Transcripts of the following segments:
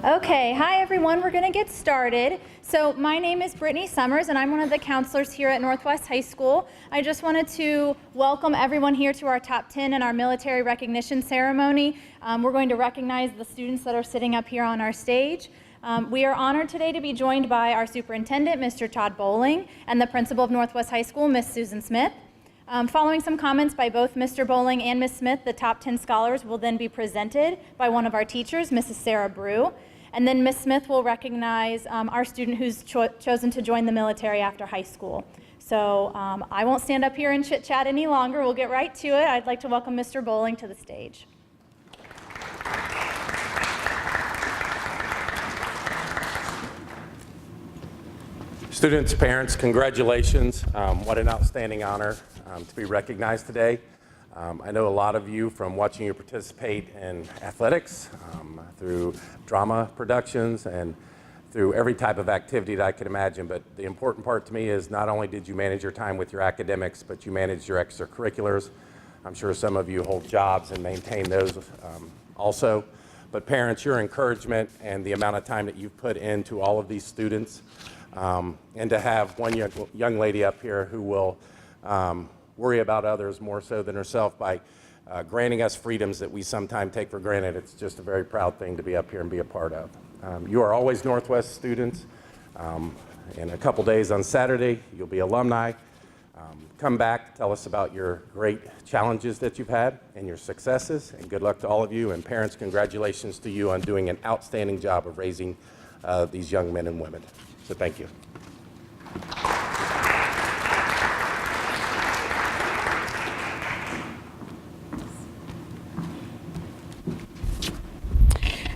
Okay, hi everyone, we're gonna get started. So my name is Brittany Summers and I'm one of the counselors here at Northwest High School. I just wanted to welcome everyone here to our top 10 and our military recognition ceremony. We're going to recognize the students that are sitting up here on our stage. We are honored today to be joined by our superintendent, Mr. Todd Bowling, and the principal of Northwest High School, Miss Susan Smith. Following some comments by both Mr. Bowling and Miss Smith, the top 10 scholars will then be presented by one of our teachers, Mrs. Sarah Brew. And then Miss Smith will recognize our student who's chosen to join the military after high school. So I won't stand up here and chit-chat any longer. We'll get right to it. I'd like to welcome Mr. Bowling to the stage. Students, parents, congratulations. What an outstanding honor to be recognized today. I know a lot of you from watching you participate in athletics, through drama productions, and through every type of activity that I could imagine. But the important part to me is not only did you manage your time with your academics, but you managed your extracurriculars. I'm sure some of you hold jobs and maintain those also. But parents, your encouragement and the amount of time that you've put into all of these students, and to have one young lady up here who will worry about others more so than herself by granting us freedoms that we sometimes take for granted. It's just a very proud thing to be up here and be a part of. You are always Northwest students. In a couple days on Saturday, you'll be alumni. Come back, tell us about your great challenges that you've had and your successes, and good luck to all of you. And parents, congratulations to you on doing an outstanding job of raising these young men and women. So thank you.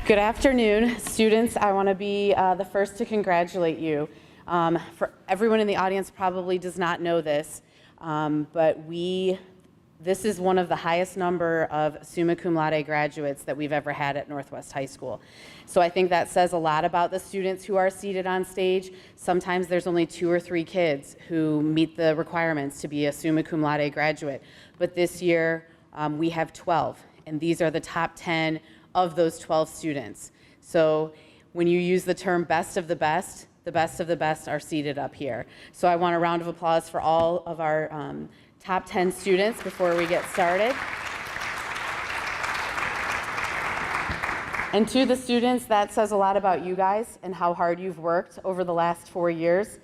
Good afternoon, students. I want to be the first to congratulate you. For everyone in the audience probably does not know this, but this is one of the highest number of summa cum laude graduates that we've ever had at Northwest High School. So I think that says a lot about the students who are seated on stage. Sometimes there's only 2 or 3 kids who meet the requirements to be a summa cum laude graduate. But this year we have 12, and these are the top 10 of those 12 students. So when you use the term best of the best are seated up here. So I want a round of applause for all of our top 10 students before we get started. And to the students, that says a lot about you guys and how hard you've worked over the last 4 years.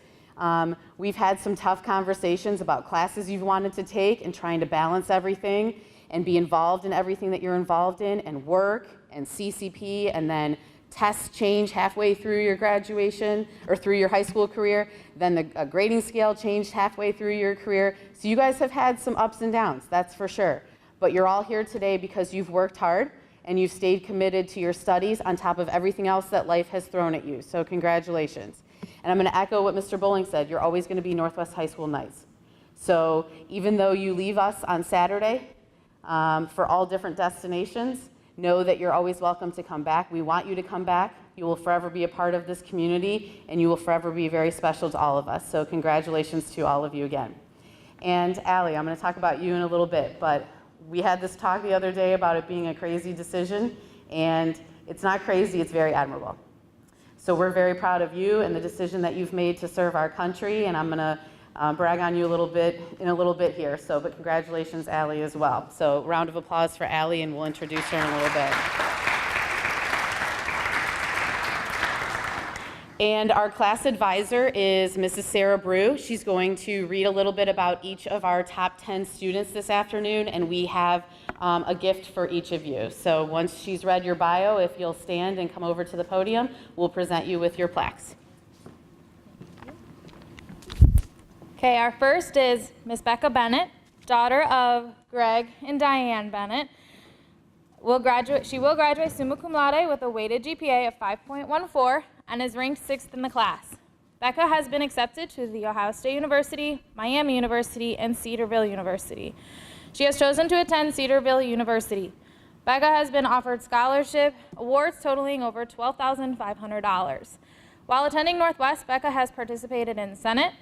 We've had some tough conversations about classes you've wanted to take and trying to balance everything and be involved in everything that you're involved in, and work and CCP, and then tests change halfway through your graduation or through your high school career, then the grading scale changed halfway through your career. So you guys have had some ups and downs, that's for sure. But you're all here today because you've worked hard and you've stayed committed to your studies on top of everything else that life has thrown at you. So congratulations. And I'm going to echo what Mr. Bowling said, you're always going to be Northwest High School Knights. So even though you leave us on Saturday for all different destinations, know that you're always welcome to come back. We want you to come back. You will forever be a part of this community, and you will forever be very special to all of us. So congratulations to all of you again. And Allie, I'm going to talk about you in a little bit, but we had this talk the other day about it being a crazy decision, and it's not crazy, it's very admirable. So we're very proud of you and the decision that you've made to serve our country, and I'm going to brag on you a little bit in a little bit here. So, but congratulations, Allie, as well. So, round of applause for Allie, and we'll introduce her in a little bit. And our class advisor is Mrs. Sarah Brew. She's going to read a little bit about each of our top 10 students this afternoon, and we have a gift for each of you. So, once she's read your bio, if you'll stand and come over to the podium, we'll present you with your plaques. Okay, our first is Miss Becca Bennett, daughter of Greg and Diane Bennett. She will graduate summa cum laude with a weighted GPA of 5.14 and is ranked 6th in the class. Becca has been accepted to The Ohio State University, Miami University, and Cedarville University. She has chosen to attend Cedarville University. Becca has been offered scholarship awards totaling over $12,500. While attending Northwest, Becca has participated in Senate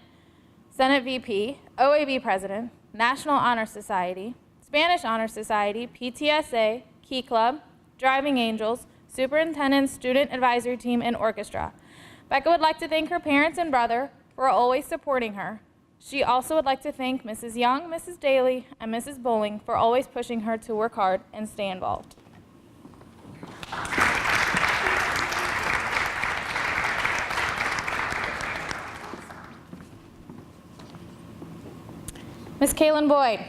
VP, OAB President, National Honor Society, Spanish Honor Society, PTSA, Key Club, Driving Angels, superintendent, student advisory team, and orchestra. Becca would like to thank her parents and brother for always supporting her. She also would like to thank Mrs. Young, Mrs. Daly, and Mrs. Bowling for always pushing her to work hard and stay involved. Miss Kaylin Boyd,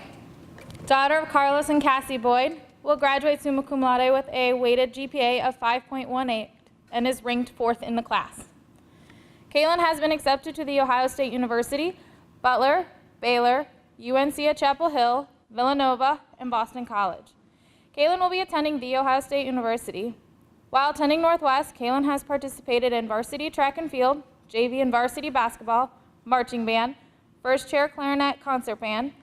daughter of Carlos and Cassie Boyd, will graduate summa cum laude with a weighted GPA of 5.18 and is ranked 4th in the class. Kaylin has been accepted to The Ohio State University, Butler, Baylor, UNC at Chapel Hill, Villanova, and Boston College. Kaylin will be attending The Ohio State University. While attending Northwest, Kaylin has participated in varsity track and field, JV and varsity basketball, marching band, first chair clarinet concert band,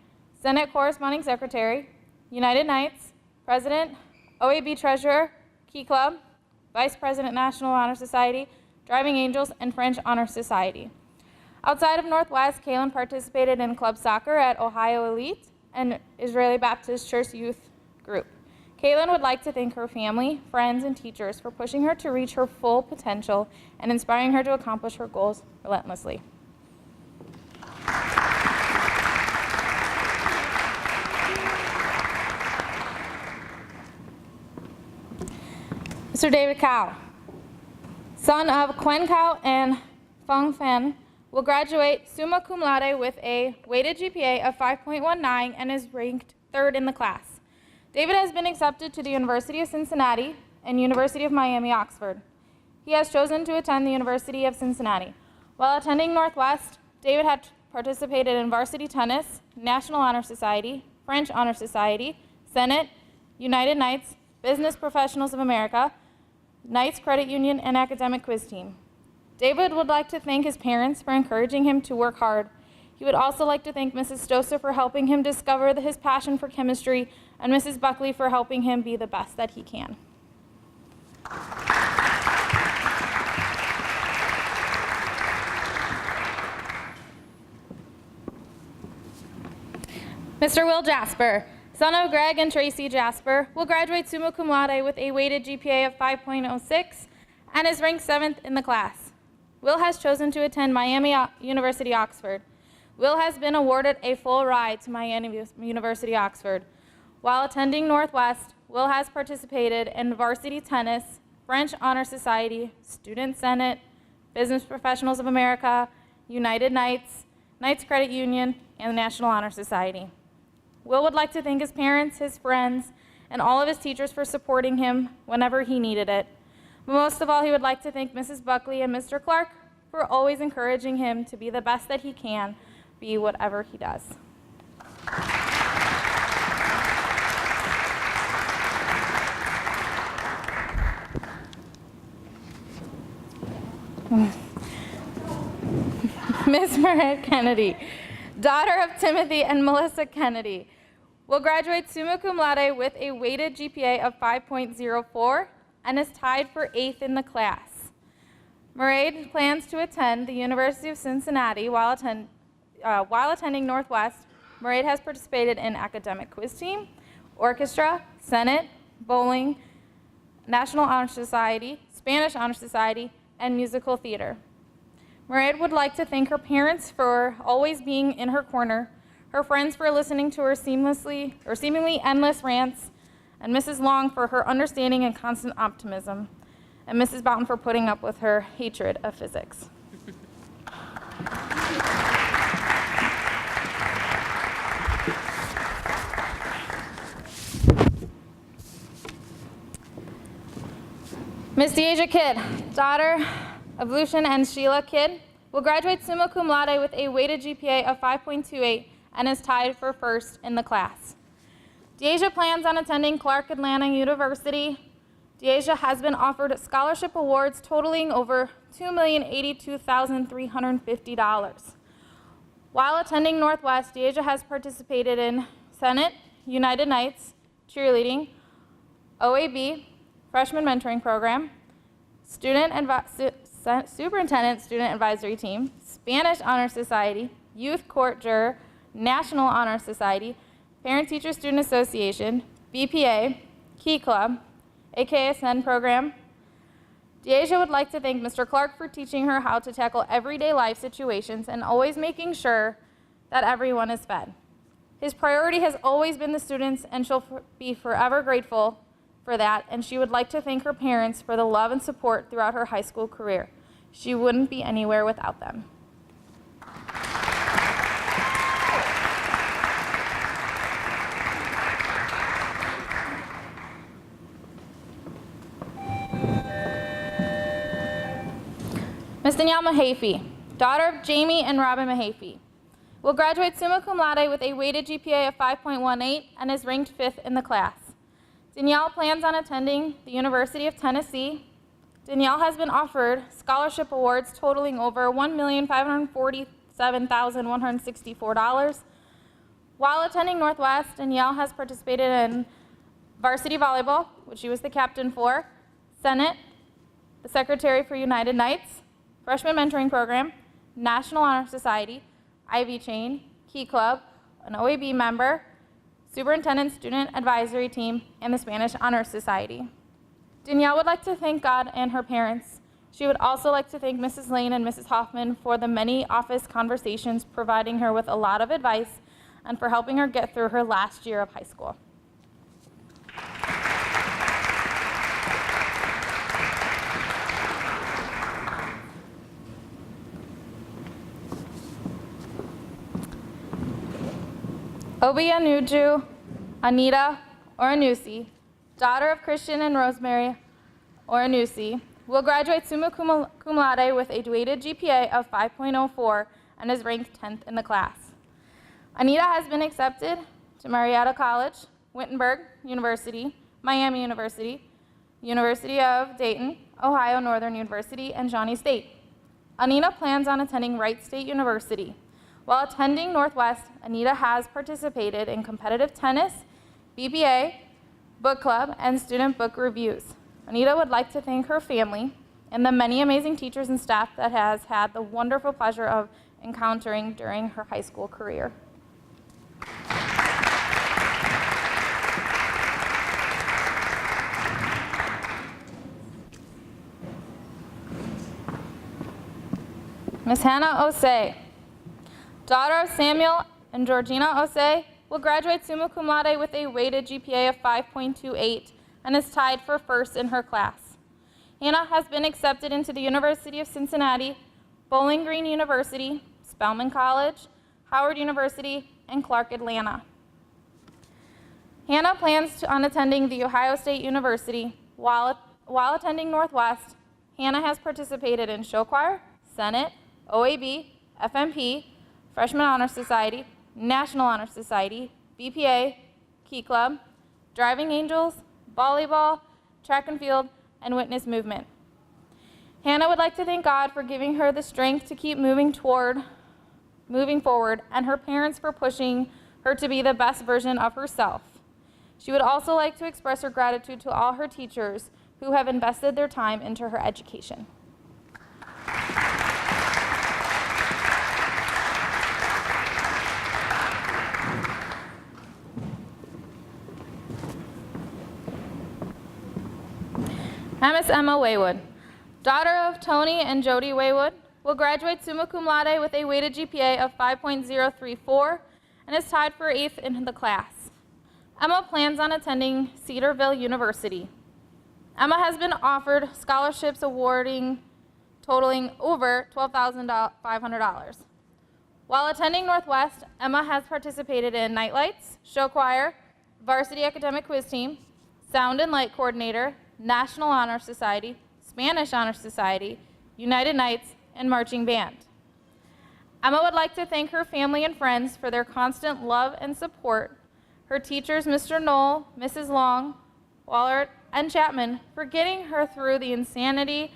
Senate corresponding secretary, United Knights, president, OAB treasurer, Key Club, vice president National Honor Society, Driving Angels, and French Honor Society. Outside of Northwest, Kaylin participated in club soccer at Ohio Elite and Israeli Baptist Church Youth Group. Kaylin would like to thank her family, friends, and teachers for pushing her to reach her full potential and inspiring her to accomplish her goals relentlessly. Mr. David Cao, son of Quen Cao and Feng Fan, will graduate summa cum laude with a weighted GPA of 5.19 and is ranked 3rd in the class. David has been accepted to the University of Cincinnati and University of Miami, Oxford. He has chosen to attend the University of Cincinnati. While attending Northwest, David had participated in varsity tennis, National Honor Society, French Honor Society, Senate, United Knights, Business Professionals of America, Knights Credit Union, and academic quiz team. David would like to thank his parents for encouraging him to work hard. He would also like to thank Mrs. Stoser for helping him discover his passion for chemistry, and Mrs. Buckley for helping him be the best that he can. Mr. Will Jasper, son of Greg and Tracy Jasper, will graduate summa cum laude with a weighted GPA of 5.06 and is ranked 7th in the class. Will has chosen to attend Miami University, Oxford. Will has been awarded a full ride to Miami University, Oxford. While attending Northwest, Will has participated in varsity tennis, French Honor Society, Student Senate, Business Professionals of America, United Knights, Knights Credit Union, and the National Honor Society. Will would like to thank his parents, his friends, and all of his teachers for supporting him whenever he needed it. But most of all, he would like to thank Mrs. Buckley and Mr. Clark for always encouraging him to be the best that he can be whatever he does. Ms. Murray Kennedy, daughter of Timothy and Melissa Kennedy, will graduate summa cum laude with a weighted GPA of 5.04 and is tied for 8th in the class. Mairead plans to attend the University of Cincinnati while attending Northwest. Mairead has participated in academic quiz team, orchestra, Senate, bowling, National Honor Society, Spanish Honor Society, and musical theater. Mairead would like to thank her parents for always being in her corner, her friends for listening to her seemingly endless rants, and Mrs. Long for her understanding and constant optimism, and Mrs. Boughton for putting up with her hatred of physics. Miss Deasia Kidd, daughter of Lucian and Sheila Kidd, will graduate summa cum laude with a weighted GPA of 5.28 and is tied for 1st in the class. Deasia plans on attending Clark Atlanta University. Deasia has been offered scholarship awards totaling over $2,082,350. While attending Northwest, Deasia has participated in Senate, United Knights, cheerleading, OAB, freshman mentoring program, superintendent student advisory team, Spanish Honor Society, Youth Court Juror, National Honor Society, Parent-Teacher Student Association, BPA, Key Club, AKSN program, Deasia would like to thank Mr. Clark for teaching her how to tackle everyday life situations and always making sure that everyone is fed. His priority has always been the students, and she'll be forever grateful for that, and she would like to thank her parents for the love and support throughout her high school career. She wouldn't be anywhere without them. Ms. Danielle Mahaffey, daughter of Jamie and Robin Mahaffey, will graduate summa cum laude with a weighted GPA of 5.18 and is ranked 5th in the class. Danielle plans on attending the University of Tennessee. Danielle has been offered scholarship awards totaling over $1,547,164. While attending Northwest, Danielle has participated in varsity volleyball, which she was the captain for, Senate, the secretary for United Knights, Freshman Mentoring Program, National Honor Society, Ivy Chain, Key Club, an OAB member, Superintendent Student Advisory Team, and the Spanish Honor Society. Danielle would like to thank God and her parents. She would also like to thank Mrs. Lane and Mrs. Hoffman for the many office conversations, providing her with a lot of advice, and for helping her get through her last year of high school. Obianuju Anita Oranusi, daughter of Christian and Rosemary Oranusi, will graduate summa cum laude with a weighted GPA of 5.04 and is ranked 10th in the class. Anita has been accepted to Marietta College, Wittenberg University, Miami University, University of Dayton, Ohio Northern University, and Shawnee State. Anita plans on attending Wright State University. While attending Northwest, Anita has participated in competitive tennis, BBA, book club, and student book reviews. Anita would like to thank her family and the many amazing teachers and staff that has had the wonderful pleasure of encountering during her high school career. Ms. Hannah Osei, daughter of Samuel and Georgina Osei, will graduate summa cum laude with a weighted GPA of 5.28 and is tied for first in her class. Hannah has been accepted into the University of Cincinnati, Bowling Green University, Spelman College, Howard University, and Clark Atlanta. Hannah plans on attending The Ohio State University. While attending Northwest, Hannah has participated in show choir, Senate, OAB, FMP, Freshman Honor Society, National Honor Society, BPA, Key Club, Driving Angels, volleyball, track and field, and witness movement. Hannah would like to thank God for giving her the strength to keep moving forward, and her parents for pushing her to be the best version of herself. She would also like to express her gratitude to all her teachers who have invested their time into her education. Miss Emma Waywood, daughter of Tony and Jody Waywood, will graduate summa cum laude with a weighted GPA of 5.034 and is tied for 8th in the class. Emma plans on attending Cedarville University. Emma has been offered scholarships totaling over $12,500. While attending Northwest, Emma has participated in Nightlights, show choir, varsity academic quiz team, sound and light coordinator, National Honor Society, Spanish Honor Society, United Knights, and marching band. Emma would like to thank her family and friends for their constant love and support, her teachers, Mr. Knoll, Mrs. Long, Wallert, and Chapman, for getting her through the insanity,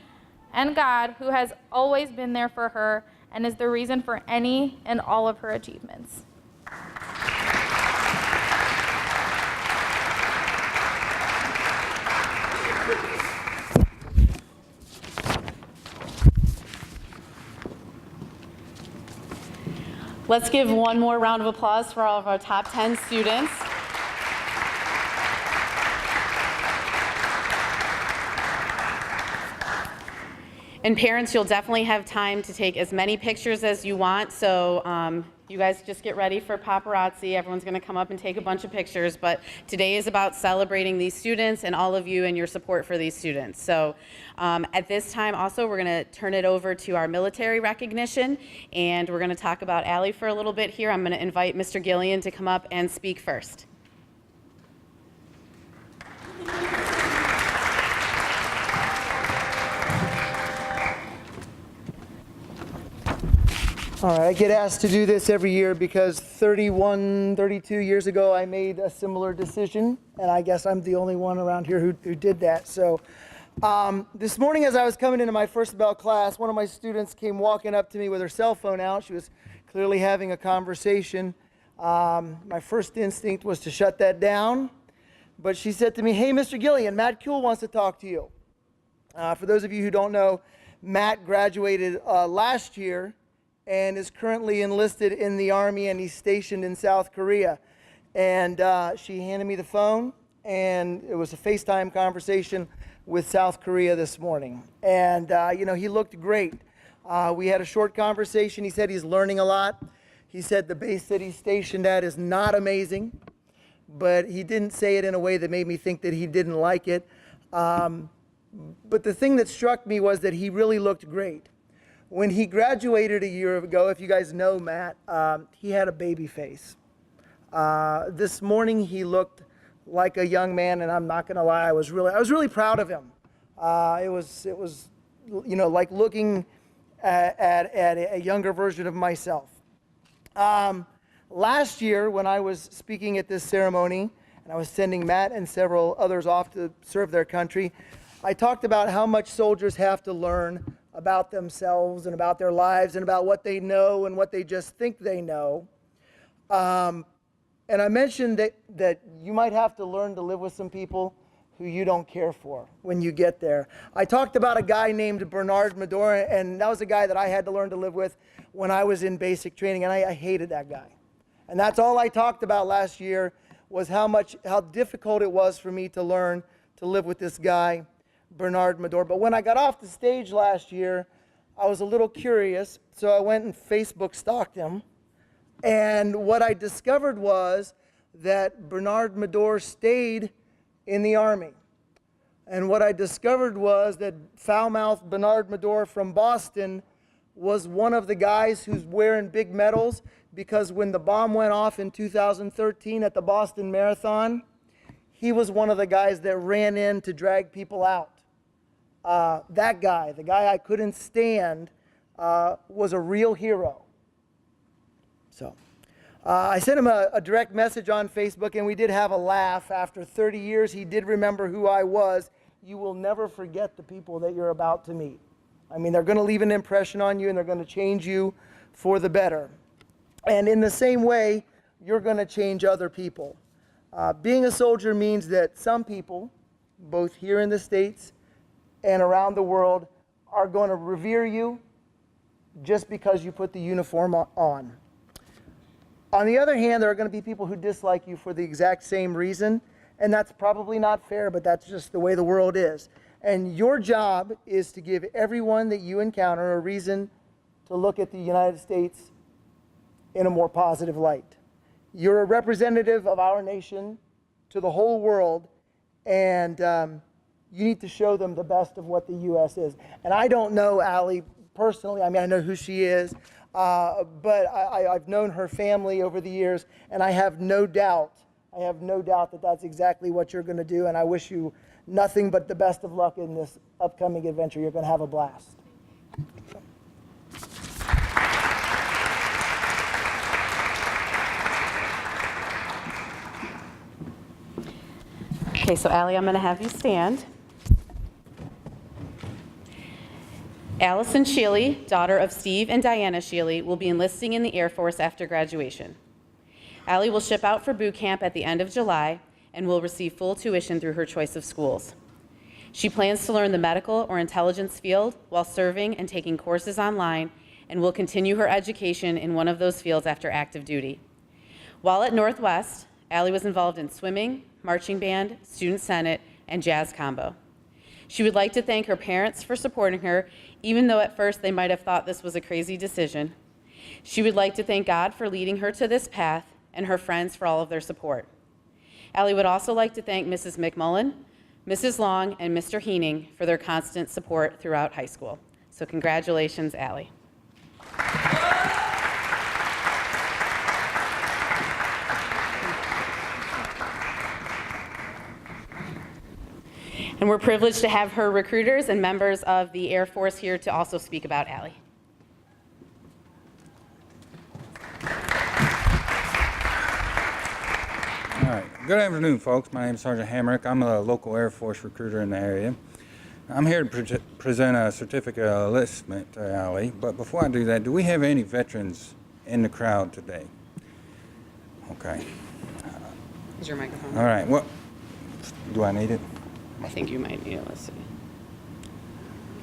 and God, who has always been there for her and is the reason for any and all of her achievements. Let's give one more round of applause for all of our top 10 students. And parents, you'll definitely have time to take as many pictures as you want, so you guys just get ready for paparazzi. Everyone's going to come up and take a bunch of pictures, but today is about celebrating these students and all of you and your support for these students. So at this time also, we're going to turn it over to our military recognition, and we're going to talk about Allie for a little bit here. I'm going to invite Mr. Gillian to come up and speak first. All right, I get asked to do this every year because 32 years ago I made a similar decision, and I guess I'm the only one around here who did that. So this morning as I was coming into my first bell class, one of my students came walking up to me with her cell phone out. She was clearly having a conversation. My first instinct was to shut that down, but she said to me, "Hey, Mr. Gillian, Matt Kuehl wants to talk to you." For those of you who don't know, Matt graduated last year and is currently enlisted in the Army, and he's stationed in South Korea. And she handed me the phone, and it was a FaceTime conversation with South Korea this morning. And, he looked great. We had a short conversation. He said he's learning a lot. He said the base that he's stationed at is not amazing, but he didn't say it in a way that made me think that he didn't like it. But the thing that struck me was that he really looked great. When he graduated a year ago, if you guys know Matt, he had a baby face. This morning he looked like a young man, and I'm not going to lie, I was really proud of him. It was like looking at a younger version of myself. Last year, when I was speaking at this ceremony, and I was sending Matt and several others off to serve their country, I talked about how much soldiers have to learn about themselves and about their lives and about what they know and what they just think they know. And I mentioned that you might have to learn to live with some people who you don't care for when you get there. I talked about a guy named Bernard Medor, and that was a guy that I had to learn to live with when I was in basic training, and I hated that guy. And that's all I talked about last year, was how difficult it was for me to learn to live with this guy, Bernard Medor. But when I got off the stage last year, I was a little curious, so I went and Facebook stalked him. And what I discovered was that Bernard Medor stayed in the Army. And what I discovered was that foul-mouthed Bernard Medor from Boston was one of the guys who's wearing big medals, because when the bomb went off in 2013 at the Boston Marathon, he was one of the guys that ran in to drag people out. That guy, the guy I couldn't stand, was a real hero. So I sent him a direct message on Facebook, and we did have a laugh. After 30 years, he did remember who I was. You will never forget the people that you're about to meet. I mean, they're going to leave an impression on you, and they're going to change you for the better. And in the same way, you're going to change other people. Being a soldier means that some people, both here in the States and around the world, are going to revere you just because you put the uniform on. On the other hand, there are going to be people who dislike you for the exact same reason, and that's probably not fair, but that's just the way the world is. And your job is to give everyone that you encounter a reason to look at the United States in a more positive light. You're a representative of our nation to the whole world, and you need to show them the best of what the U.S. is. And I don't know Allie personally. I mean, I know who she is, but I've known her family over the years, and I have no doubt that that's exactly what you're going to do, and I wish you nothing but the best of luck in this upcoming adventure. You're going to have a blast. Okay, so Allie, I'm going to have you stand. Allison Shealy, daughter of Steve and Diana Shealy, will be enlisting in the Air Force after graduation. Allie will ship out for boot camp at the end of July and will receive full tuition through her choice of schools. She plans to learn the medical or intelligence field while serving and taking courses online, and will continue her education in one of those fields after active duty. While at Northwest, Allie was involved in swimming, marching band, student senate, and jazz combo. She would like to thank her parents for supporting her, even though at first they might have thought this was a crazy decision. She would like to thank God for leading her to this path and her friends for all of their support. Allie would also like to thank Mrs. McMullen, Mrs. Long, and Mr. Heening for their constant support throughout high school. So congratulations, Allie. And we're privileged to have her recruiters and members of the Air Force here to also speak about Allie. All right. Good afternoon, folks. My name is Sergeant Hamrick. I'm a local Air Force recruiter in the area. I'm here to present a certificate of enlistment to Allie. But before I do that, do we have any veterans in the crowd today? Okay. Is your microphone? All right. Well, do I need it? I think you might need it. Let's see.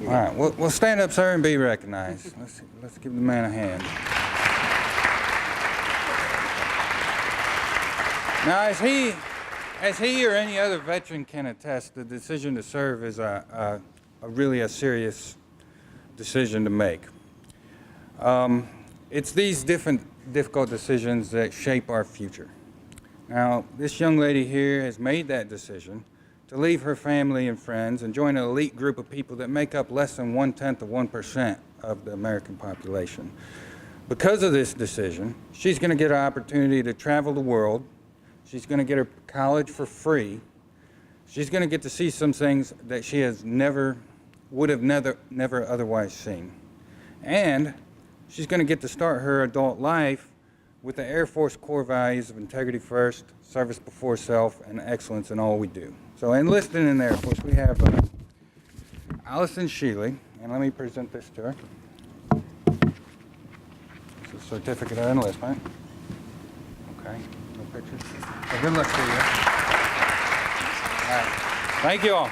All right. Well, stand up, sir, and be recognized. Let's give the man a hand. Now, as he or any other veteran can attest, the decision to serve is really a serious decision to make. It's these difficult decisions that shape our future. Now, this young lady here has made that decision to leave her family and friends and join an elite group of people that make up less than 0.1% of the American population. Because of this decision, she's going to get an opportunity to travel the world. She's going to get her college for free. She's going to get to see some things that she would have never otherwise seen. And she's going to get to start her adult life with the Air Force core values of integrity first, service before self, and excellence in all we do. So enlisted in the Air Force, we have Allison Sheely, and let me present this to her. It's a certificate of enlistment. Okay, no pictures. So good luck to you. All right. Thank you all.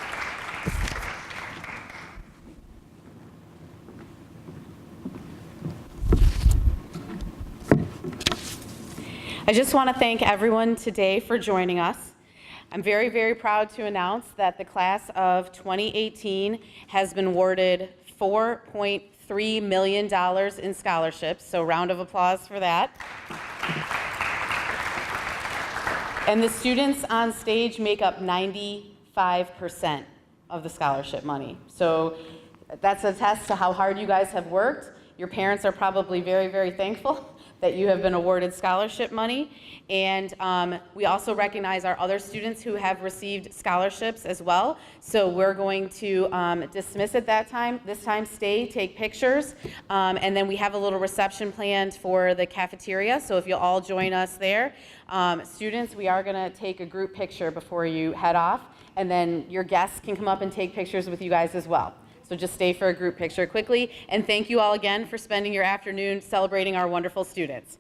I just want to thank everyone today for joining us. I'm very, very proud to announce that the class of 2018 has been awarded $4.3 million in scholarships, so round of applause for that. And the students on stage make up 95% of the scholarship money. So that's a test to how hard you guys have worked. Your parents are probably very, very thankful that you have been awarded scholarship money. And we also recognize our other students who have received scholarships as well. So we're going to dismiss at that time. This time, stay, take pictures. And then we have a little reception planned for the cafeteria. So if you'll all join us there. Students, we are gonna take a group picture before you head off. And then your guests can come up and take pictures with you guys as well. So just stay for a group picture quickly. And thank you all again for spending your afternoon celebrating our wonderful students.